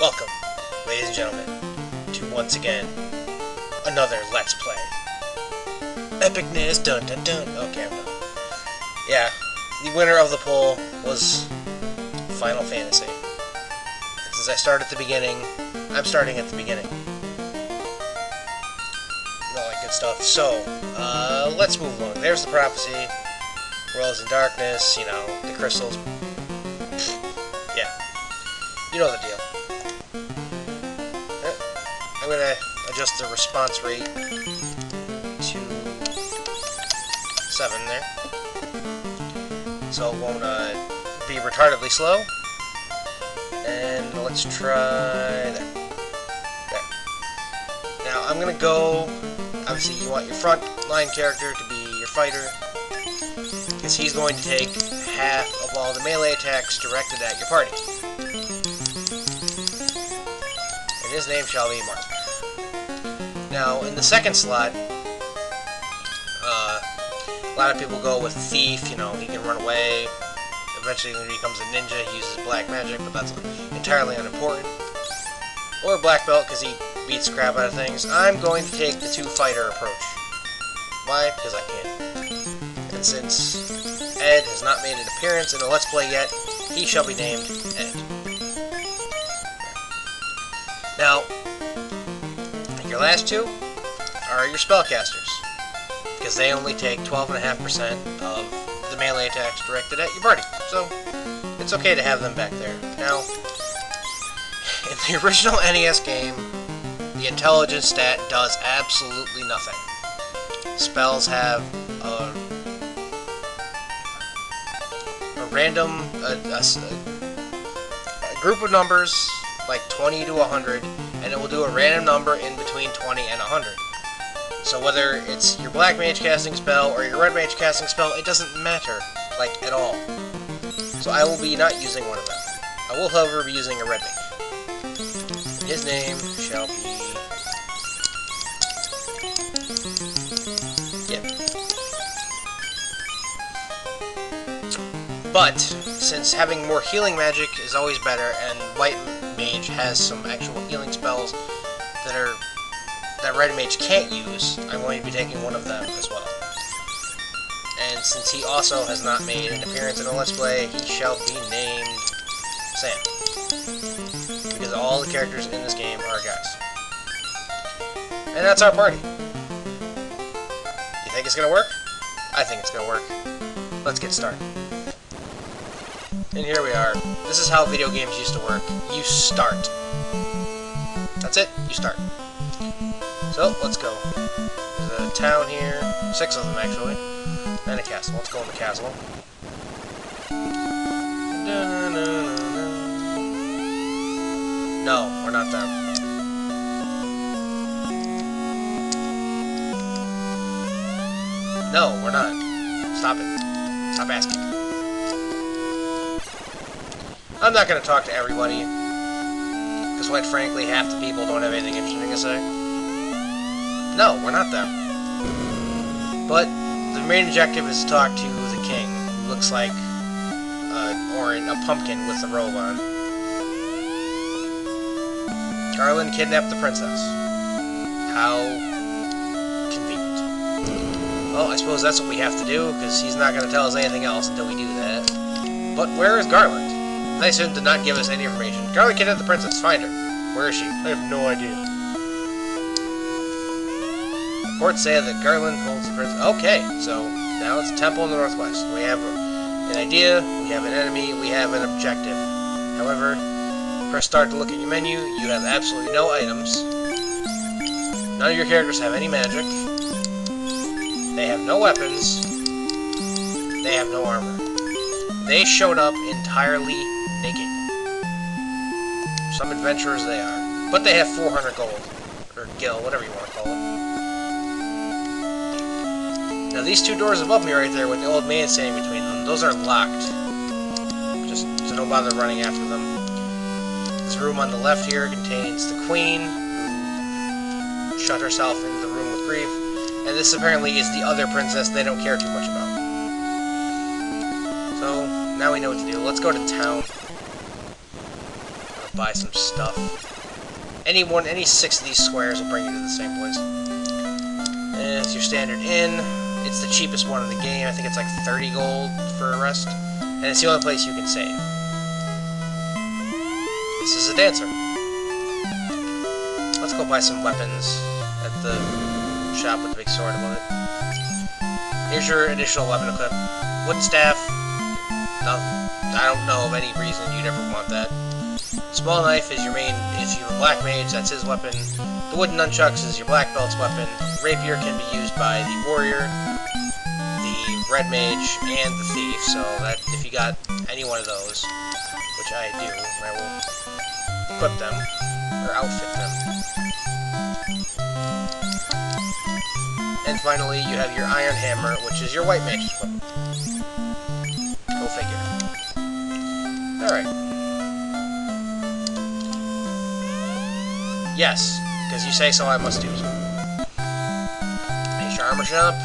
Welcome, ladies and gentlemen, to once again another Let's Play. Epicness, dun dun dun. Okay, I'm done. Yeah, the winner of the poll was Final Fantasy. And since I started at the beginning, I'm starting at the beginning. And all that good stuff. So, let's move along. There's the prophecy. World is in darkness, you know, the crystals. Yeah. You know the deal. I'm gonna adjust the response rate to 7 there. So it won't be retardedly slow. And let's try that. There. Now I'm gonna go, obviously you want your front line character to be your fighter, because he's going to take half of all the melee attacks directed at your party. And his name shall be Mark. Now, in the second slot, a lot of people go with Thief, you know, he can run away. Eventually when he becomes a ninja, he uses black magic, but that's entirely unimportant. Or Black Belt, because he beats the crap out of things. I'm going to take the two-fighter approach. Why? Because I can. And since Ed has not made an appearance in a Let's Play yet, he shall be named Ed. Now, your last two are your spellcasters, because they only take 12.5% of the melee attacks directed at your party, so it's okay to have them back there. Now, in the original NES game, the intelligence stat does absolutely nothing. Spells have a random a group of numbers, like 20 to 100, and it will do a random number in between 20 and 100. So whether it's your black mage casting spell or your red mage casting spell, it doesn't matter, like, at all. So I will be not using one of them. I will, however, be using a red mage. His name shall be... Yep. But, since having more healing magic is always better, and white mage has some actual healing spells that red mage can't use, I'm going to be taking one of them as well. And since he also has not made an appearance in a Let's Play, he shall be named Sam. Because all the characters in this game are guys. And that's our party. You think it's gonna work? I think it's gonna work. Let's get started. And here we are. This is how video games used to work. You start. That's it. You start. So, let's go. There's a town here. 6 of them, actually. And a castle. Let's go in the castle. No, we're not them. No, we're not. Stop it. Stop asking. I'm not going to talk to everybody, because quite frankly, half the people don't have anything interesting to say. No, we're not them. But the main objective is to talk to the king, who looks like a pumpkin with a robe on. Garland kidnapped the princess. How convenient. Well, I suppose that's what we have to do, because he's not going to tell us anything else until we do that. But where is Garland? Nice of him to not give us any information. Garland kidnapped the princess. Find her. Where is she? I have no idea. Reports say that Garland holds the princess. Okay, so now it's a temple in the northwest. We have an idea, we have an enemy, we have an objective. However, press start to look at your menu. You have absolutely no items. None of your characters have any magic. They have no weapons. They have no armor. They showed up entirely naked. Some adventurers they are. But they have 400 gold. Or gil, whatever you want to call it. Now these two doors above me right there with the old man standing between them, those are locked. Just so don't bother running after them. This room on the left here contains the queen, who shut herself into the room with grief. And this apparently is the other princess they don't care too much about. So, now we know what to do. Let's go to town. to buy some stuff. Any 6 of these squares will bring you to the same place. And it's your standard inn. It's the cheapest one in the game. I think it's like 30 gold for a rest. And it's the only place you can save. This is a dancer. Let's go buy some weapons at the shop with the big sword above it. Here's your additional weapon equip. Wooden staff. No, I don't know of any reason you'd ever want that. Small knife is your main. If you're a black mage, that's his weapon. The wooden nunchucks is your black belt's weapon. Rapier can be used by the warrior, the red mage, and the thief. So that if you got any one of those, which I do, I will equip them or outfit them. And finally, you have your iron hammer, which is your white mage's weapon. Go figure. Alright. Yes, because you say so, I must do so. Here's your armor shop.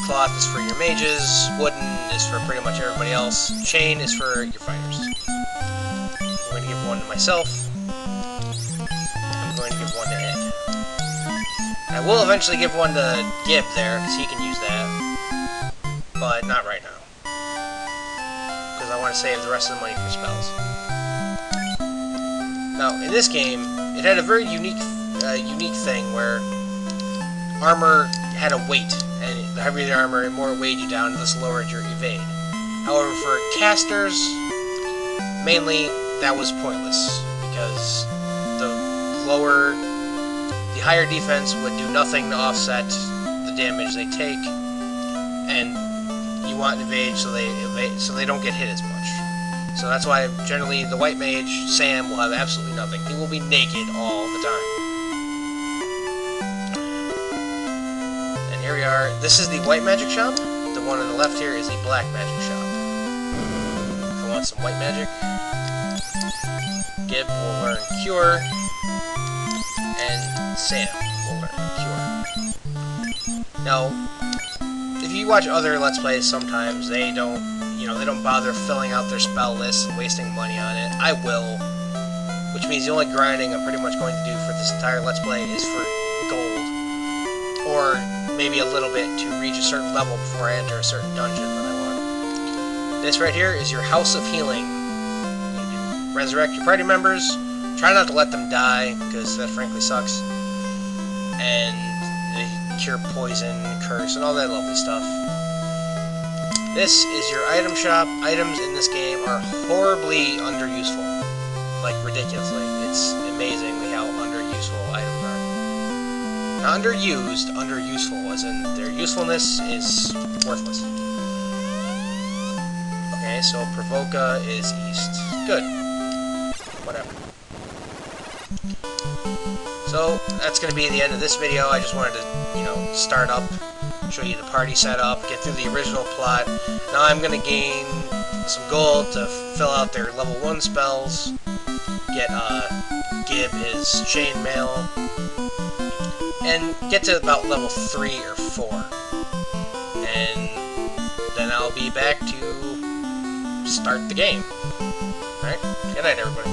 Cloth is for your mages. Wooden is for pretty much everybody else. Chain is for your fighters. I'm going to give one to myself. I'm going to give one to Ed. I will eventually give one to Gib there, because he can use that. But not right now. Because I want to save the rest of the money for spells. Now, in this game, it had a very unique thing where armor had a weight, and the heavier the armor, the more it weighed you down, and this lowered your evade. However, for casters, mainly, that was pointless, because the higher defense would do nothing to offset the damage they take, and you want evade so they don't get hit as much. So that's why generally the white mage, Sam, will have absolutely nothing. He will be naked all the time. And here we are. This is the white magic shop. The one on the left here is the black magic shop. If I want some white magic, Gib will learn Cure, and Sam will learn Cure. Now, if you watch other Let's Plays, sometimes they don't bother filling out their spell list and wasting money on it. I will, which means the only grinding I'm pretty much going to do for this entire Let's Play is for gold, or maybe a little bit to reach a certain level before I enter a certain dungeon that I want. This right here is your House of Healing. You can resurrect your party members. Try not to let them die, because that frankly sucks. And they cure poison, curse, and all that lovely stuff. This is your item shop. Items in this game are horribly underuseful. Like, ridiculously. It's amazingly how underuseful items are. Not underused, underuseful, as in their usefulness is worthless. Okay, so Provoca is east. Good. Whatever. So, that's going to be the end of this video. I just wanted to, start up, show you the party setup, get through the original plot. Now I'm going to gain some gold to fill out their level 1 spells, get Gib his chainmail, and get to about level 3 or 4. And then I'll be back to start the game. Alright? Good night, everybody.